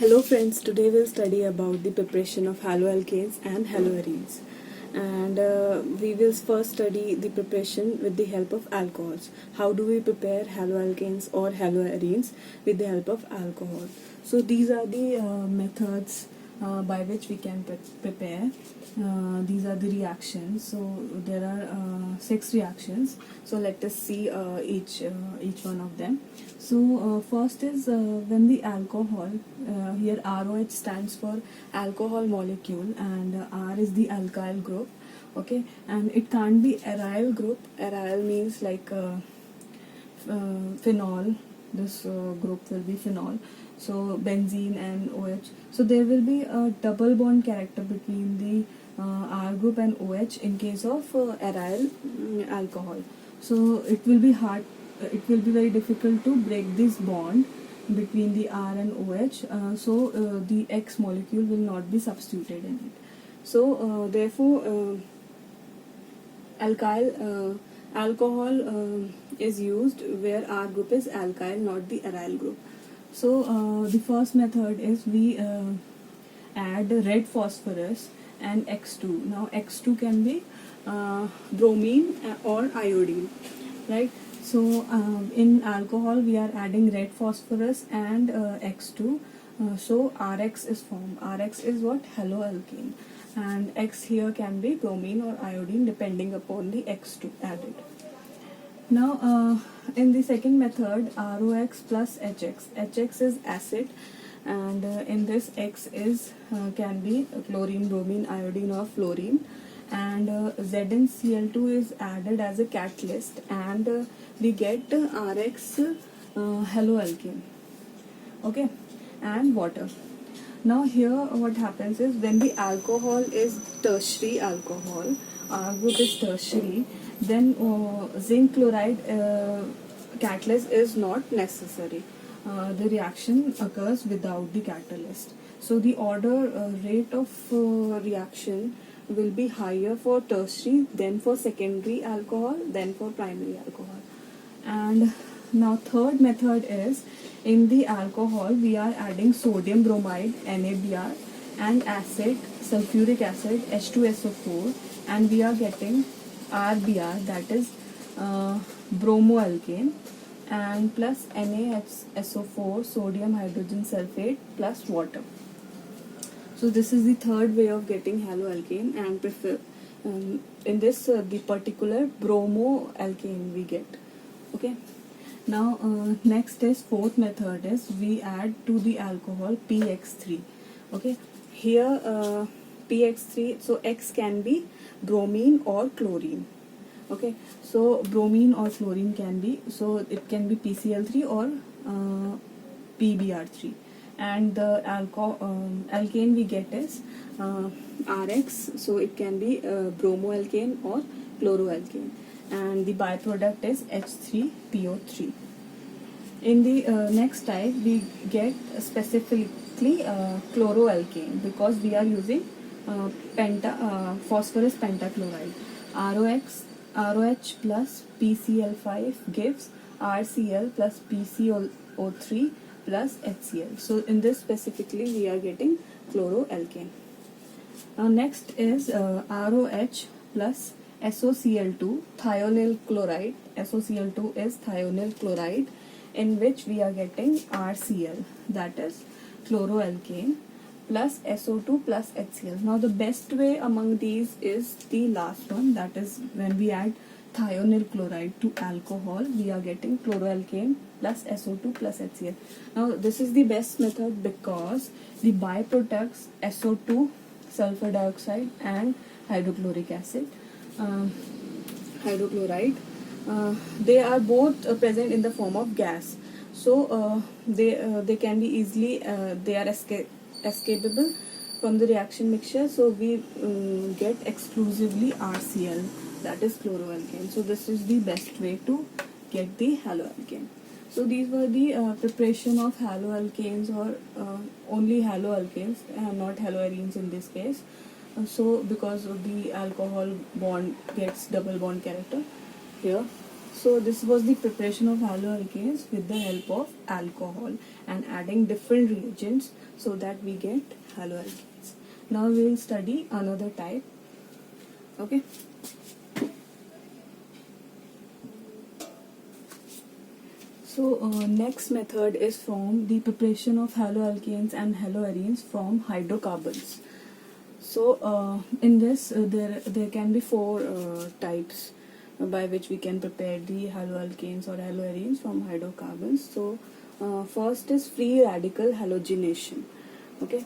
Hello friends, today we'll study about the preparation of haloalkanes and haloarenes. And we will first study the preparation with the help of alcohols. How do we prepare haloalkanes or haloarenes with the help of alcohol? So these are the methods by which we can prepare. These are the reactions. So there are 6 reactions. So let us see each one of them. So first is when the alcohol, here ROH stands for alcohol molecule and R is the alkyl group, okay, and it can't be aryl group. Aryl means like phenol. This group will be phenol. So benzene and OH. So there will be a double bond character between the R group and OH in case of aryl alcohol. So it will be hard. It will be very difficult to break this bond between the R and OH. So the X molecule will not be substituted in it. So therefore, alcohol is used where R group is alkyl, not the aryl group. So the first method is we add red phosphorus and X2. Now X2 can be bromine or iodine, right? So in alcohol we are adding red phosphorus and X2. So RX is formed. RX is what? Haloalkane. And X here can be bromine or iodine depending upon the X2 added. Now in the second method, ROX plus HX. HX is acid and in this X is can be chlorine, bromine, iodine or fluorine, and ZnCl2 is added as a catalyst and we get RX haloalkane, okay, and water. Now here what happens is when the alcohol is tertiary alcohol, R group is tertiary, then zinc chloride catalyst is not necessary. The reaction occurs without the catalyst. So the order rate of reaction will be higher for tertiary, then for secondary alcohol, then for primary alcohol. And now third method is in the alcohol we are adding sodium bromide NaBr and acid sulfuric acid H2SO4 and we are getting RBr, that is bromoalkane, and plus NaSO4 sodium hydrogen sulfate plus water. So this is the third way of getting haloalkane, and in this the particular bromoalkane we get, okay. Now next is fourth method is we add to the alcohol PX3, okay. Here PX3, so X can be bromine or chlorine, okay. So bromine or chlorine can be, so it can be PCl3 or PBr3, and the alkane we get is RX, so it can be bromoalkane or chloroalkane, and the byproduct is H3PO3. In the next type we get specifically chloroalkane because we are using phosphorus pentachloride. ROH plus PCl5 gives RCl plus PCO3 plus HCl. So in this specifically we are getting chloroalkane. Next is ROH plus SOCl2 thionyl chloride. SOCl2 is thionyl chloride in which we are getting RCl, that is chloroalkane, plus SO2 plus HCl. Now the best way among these is the last one, that is when we add thionyl chloride to alcohol we are getting chloroalkane plus SO2 plus HCl. Now this is the best method because the byproducts SO2 sulfur dioxide and hydrochloric acid hydrochloride, they are both present in the form of gas. So they can be easily they are escapable from the reaction mixture. So we get exclusively RCl, that is chloroalkane. So this is the best way to get the haloalkane. So these were the preparation of haloalkanes or only haloalkanes and not haloarenes in this case. So because of the alcohol bond gets double bond character here. So this was the preparation of haloalkanes with the help of alcohol and adding different reagents so that we get haloalkanes. Now we will study another type. Okay. So next method is from the preparation of haloalkanes and haloarenes from hydrocarbons. So in this there can be four types by which we can prepare the haloalkanes or haloarenes from hydrocarbons. So first is free radical halogenation. Okay.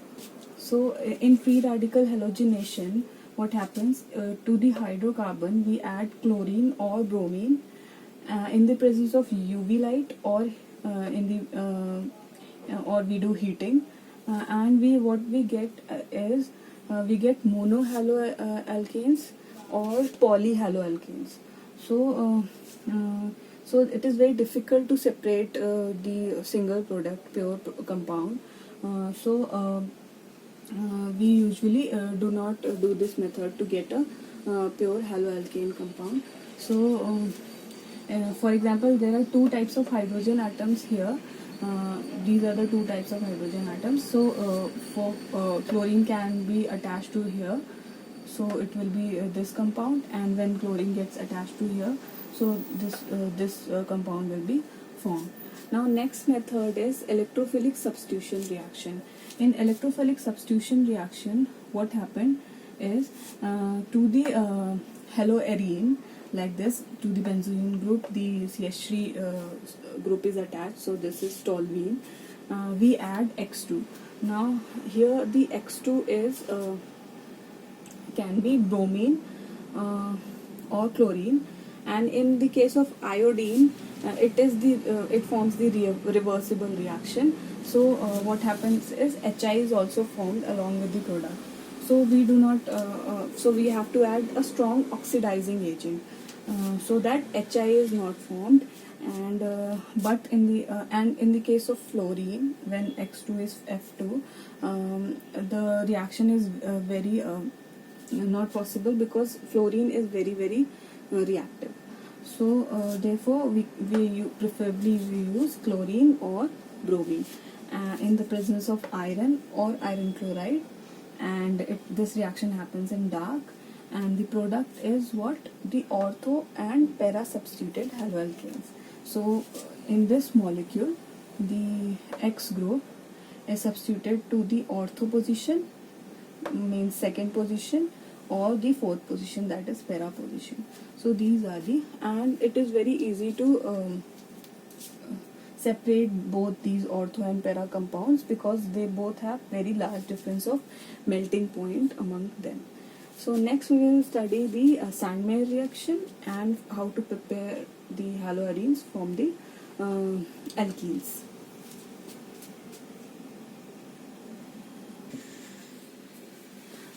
So in free radical halogenation, what happens to the hydrocarbon, we add chlorine or bromine in the presence of UV light or or we do heating, and what we get is we get monohaloalkanes or polyhaloalkanes. So it is very difficult to separate the single product, pure compound. We usually do not do this method to get a pure haloalkane compound. For example, there are two types of hydrogen atoms here. These are the two types of hydrogen atoms. So for chlorine can be attached to here, so it will be this compound, and when chlorine gets attached to here, so this compound will be formed. Now next method is electrophilic substitution reaction. In electrophilic substitution reaction, what happened is to the haloarene, like this, to the benzene group, the CH3 group is attached, so this is toluene. We add X2. Now here the X2 is can be bromine or chlorine, and in the case of iodine, it forms the reversible reaction. So what happens is Hi is also formed along with the product. So we do not. So we have to add a strong oxidizing agent so that Hi is not formed. And but in the case of fluorine, when X2 is F2, the reaction is very not possible, because fluorine is very reactive. So therefore we preferably use chlorine or bromine in the presence of iron or iron chloride, and this reaction happens in dark, and the product is what? The ortho and para substituted haloalkanes. So in this molecule, the X group is substituted to the ortho position, means second position, or the fourth position, that is para position. So these are and it is very easy to separate both these ortho and para compounds, because they both have very large difference of melting point among them. So next we will study the Sandmeyer reaction and how to prepare the haloarenes from the alkenes.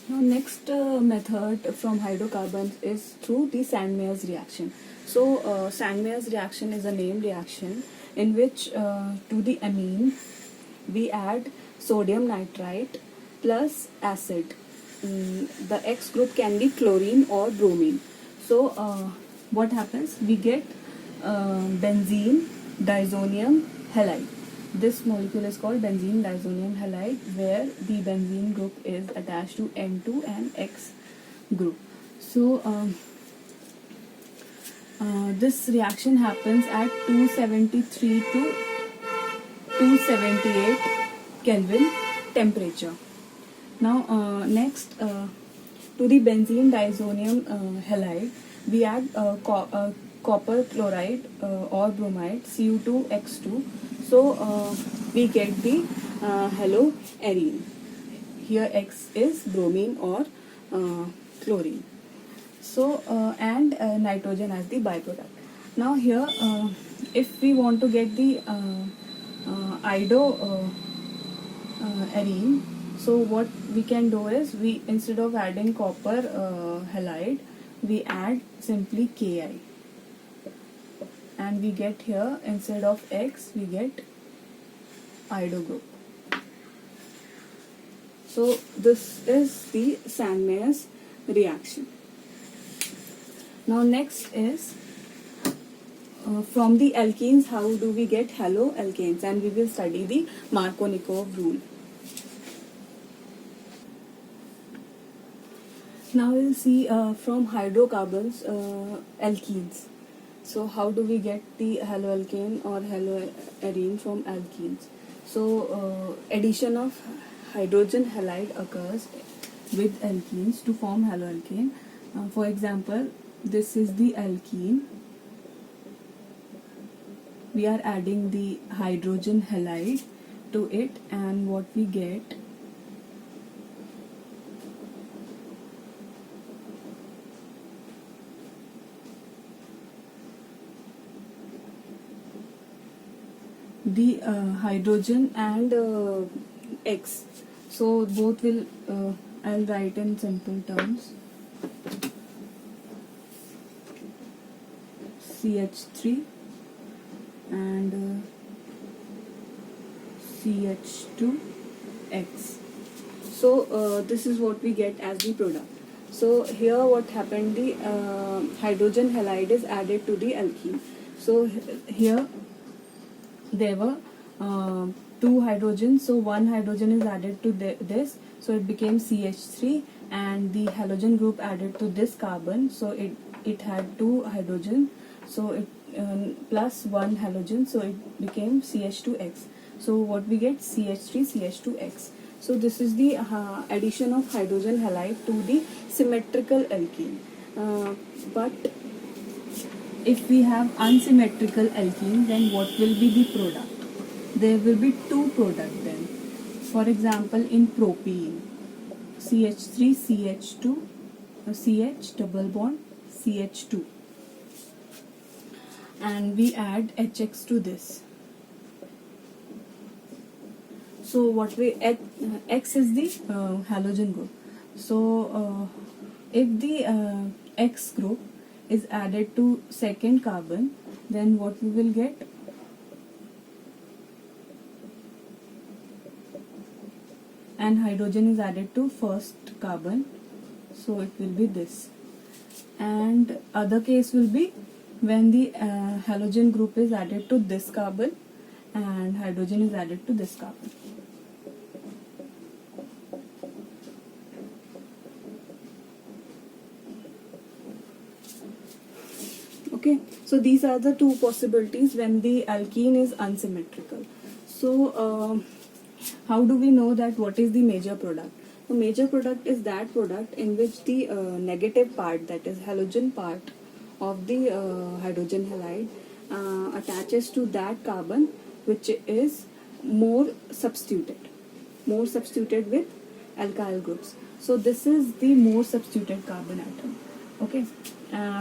Now next method from hydrocarbons is through the Sandmeyer's reaction. So Sandmeyer's reaction is a named reaction in which to the amine we add sodium nitrite plus acid. The X group can be chlorine or bromine. So what happens? We get benzene diazonium halide. This molecule is called benzene diazonium halide, where the benzene group is attached to N2 and X group. So this reaction happens at 273 to 278 Kelvin temperature. Now next to the benzene diazonium halide, we add copper chloride or bromide, Cu2X2. So we get the haloarene. Here X is bromine or chlorine. So and nitrogen as the byproduct. Now here if we want to get the arene, so what we can do is, we instead of adding copper halide, we add simply Ki, and we get here, instead of X, we get ido group. So this is the Sandmeyer's reaction. Now next is from the alkenes, how do we get haloalkanes? And we will study the Markovnikov rule. Now we'll see from hydrocarbons, alkenes. So how do we get the haloalkane or haloarene from alkenes? So addition of hydrogen halide occurs with alkenes to form haloalkane. For example, this is the alkene. We are adding the hydrogen halide to it, and what we get the hydrogen and X. So both will I'll write in simple terms. CH3 and CH2X. So this is what we get as the product. So here what happened, the hydrogen halide is added to the alkene. So here there were two hydrogens, so one hydrogen is added to this, so it became CH3, and the halogen group added to this carbon, so it had two hydrogen, so it plus one halogen, so it became CH2X. So what we get, CH3 CH2X. So this is the addition of hydrogen halide to the symmetrical alkene. But if we have unsymmetrical alkene, then what will be the product? There will be two products then. For example, in propene, CH3 CH2 CH double bond CH2, and we add HX to this. So what we X is the halogen group. So if the X group is added to second carbon, then what we will get? And hydrogen is added to first carbon, so it will be this. And other case will be when the halogen group is added to this carbon and hydrogen is added to this carbon. Okay, so these are the two possibilities when the alkene is unsymmetrical. So how do we know that what is the major product? The major product is that product in which the negative part, that is halogen part of the hydrogen halide, attaches to that carbon which is more substituted with alkyl groups. So this is the more substituted carbon atom. Okay,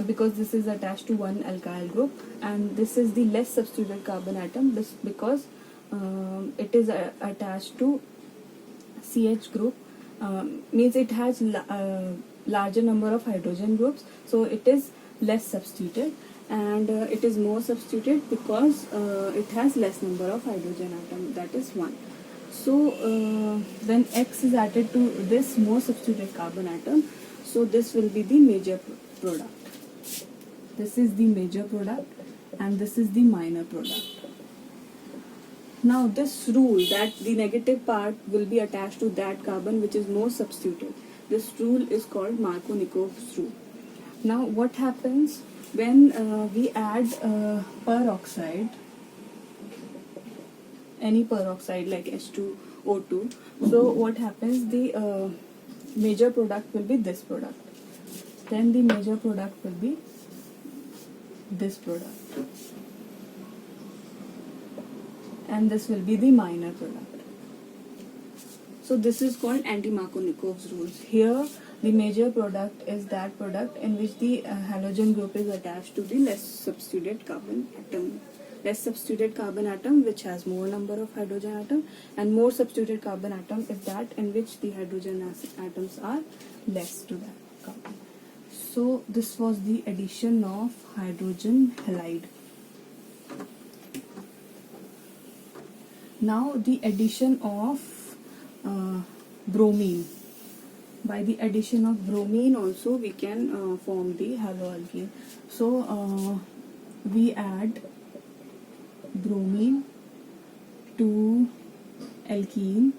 because this is attached to one alkyl group, and this is the less substituted carbon atom because it is attached to CH group, means it has larger number of hydrogen groups, so it is less substituted, and it is more substituted because it has less number of hydrogen atom, that is 1. So when X is added to this more substituted carbon atom, so this will be the major product. This is the major product and this is the minor product. Now this rule that the negative part will be attached to that carbon which is more substituted, this rule is called Markovnikov's rule. Now what happens when we add peroxide, any peroxide like H2O2, so what happens, the major product will be this product, then the major product will be this product, and this will be the minor product. So this is called anti-Markovnikov's rules. Here the major product is that product in which the halogen group is attached to the less substituted carbon atom. Less substituted carbon atom which has more number of hydrogen atom, and more substituted carbon atom is that in which the hydrogen atoms are less to that carbon. So this was the addition of hydrogen halide. Now the addition of bromine. By the addition of bromine also we can form the haloalkane. So we add bromine to alkene,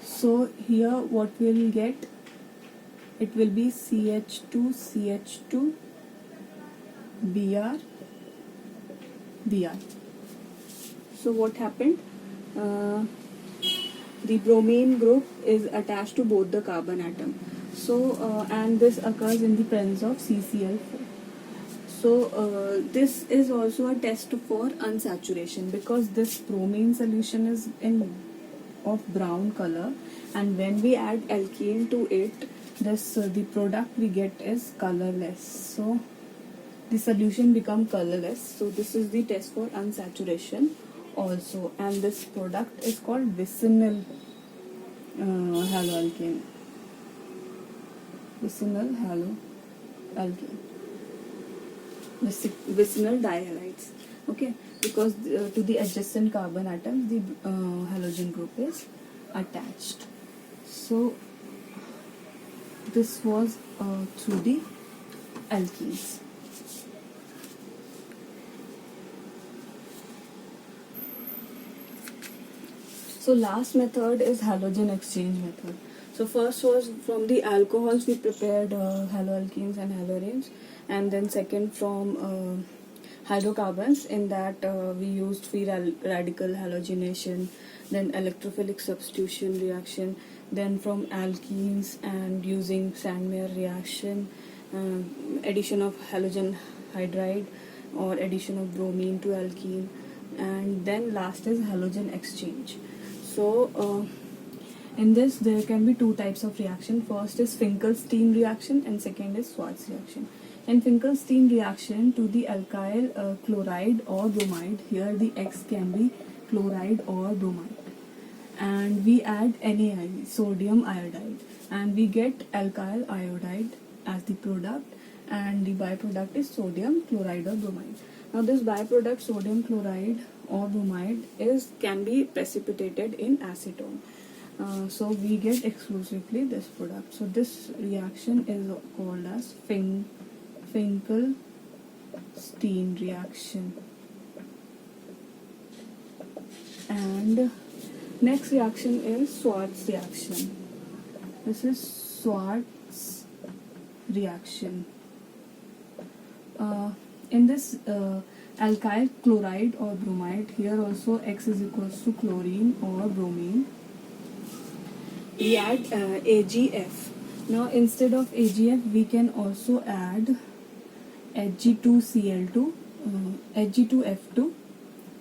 so here what we'll get, it will be CH2 CH2 Br Br. So what happened, the bromine group is attached to both the carbon atom, so and this occurs in the presence of CCl4. So this is also a test for unsaturation, because this bromine solution is in of brown color, and when we add alkene to it, this the product we get is colorless, so the solution become colorless. So this is the test for unsaturation also, and this product is called vicinal haloalkane. Vicinal haloalkane. Vicinal dihalides. Okay, because to the adjacent carbon atoms the halogen group is attached. So this was through the alkenes. So last method is halogen exchange method. So first was from the alcohols we prepared haloalkenes and haloarenes, and then second from hydrocarbons. In that we used free radical halogenation, then electrophilic substitution reaction, then from alkenes and using Sandmeyer reaction, addition of halogen hydride or addition of bromine to alkene, and then last is halogen exchange. So in this there can be two types of reaction. First is Finkelstein reaction and second is Schwarz reaction. In Finkelstein reaction, to the alkyl chloride or bromide, here the X can be chloride or bromide, and we add NaI, sodium iodide, and we get alkyl iodide as the product, and the byproduct is sodium chloride or bromide. Now this byproduct sodium chloride or bromide can be precipitated in acetone. So we get exclusively this product. So this reaction is called as Finkelstein reaction. And next reaction is Schwarz reaction. This is Schwarz reaction. In this alkyl chloride or bromide, here also X is equals to chlorine or bromine. We add AgF. Now instead of AgF we can also add Hg2Cl2, Hg2F2,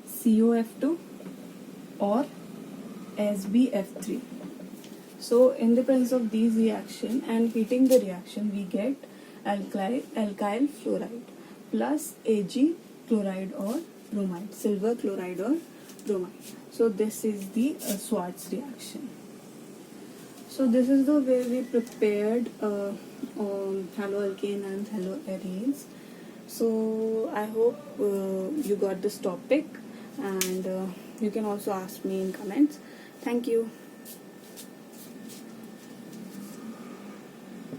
COF2 or SbF3. So in the presence of these reaction and heating the reaction, we get alkyl fluoride plus Ag chloride or bromide, silver chloride or bromide. So this is the Schwarz reaction. So this is the way we prepared haloalkane and haloarenes. So I hope you got this topic, and you can also ask me in comments. Thank you.